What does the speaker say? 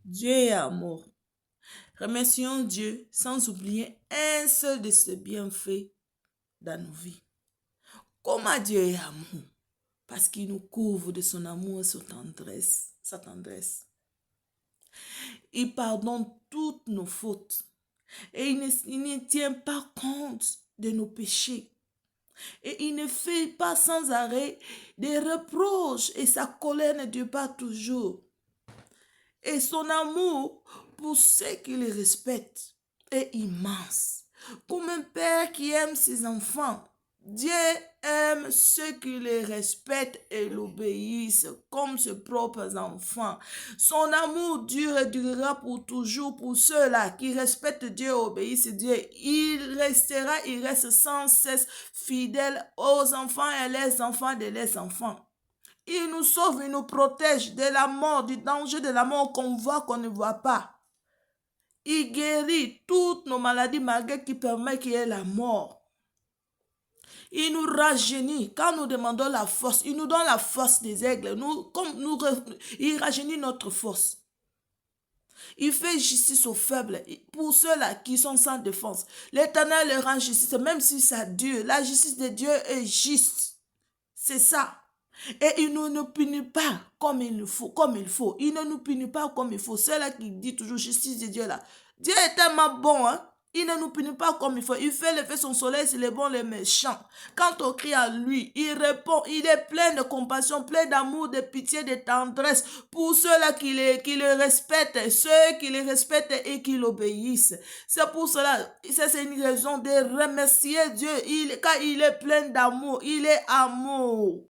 Dieu est amour. Remercions Dieu sans oublier un seul de ses bienfaits dans nos vies. Comment Dieu est amour? Parce qu'il nous couvre de son amour et sa tendresse. Il pardonne toutes nos fautes et il ne tient pas compte de nos péchés. Et il ne fait pas sans arrêt des reproches et sa colère ne dure pas toujours. Et son amour pour ceux qui le respectent est immense. Comme un père qui aime ses enfants, Dieu aime ceux qui le respectent et l'obéissent comme ses propres enfants. Son amour dure et durera pour toujours pour ceux-là qui respectent Dieu et obéissent Dieu. Il reste sans cesse fidèle aux enfants et les enfants de leurs enfants. Il nous sauve, il nous protège de la mort, du danger de la mort qu'on voit, qu'on ne voit pas. Il guérit toutes nos maladies malgré qu'il permet qu'il y ait la mort. Il nous rajeunit quand nous demandons la force. Il nous donne la force des aigles. Il rajeunit notre force. Il fait justice aux faibles, pour ceux-là qui sont sans défense. L'Éternel leur rend justice, même si ça dure. La justice de Dieu est juste. C'est ça. Et il ne nous punit pas comme il faut. Il ne nous punit pas comme il faut. C'est là qui dit toujours justice de Dieu là. Dieu est tellement bon, hein. Il ne nous punit pas comme il faut. Il fait lever son soleil sur les bons et les méchants. Quand on crie à lui, il répond. Il est plein de compassion, plein d'amour, de pitié, de tendresse pour ceux-là qui le respectent, ceux qui le respectent et qui l'obéissent. C'est pour cela, c'est une raison de remercier Dieu. Car il est plein d'amour, il est amour.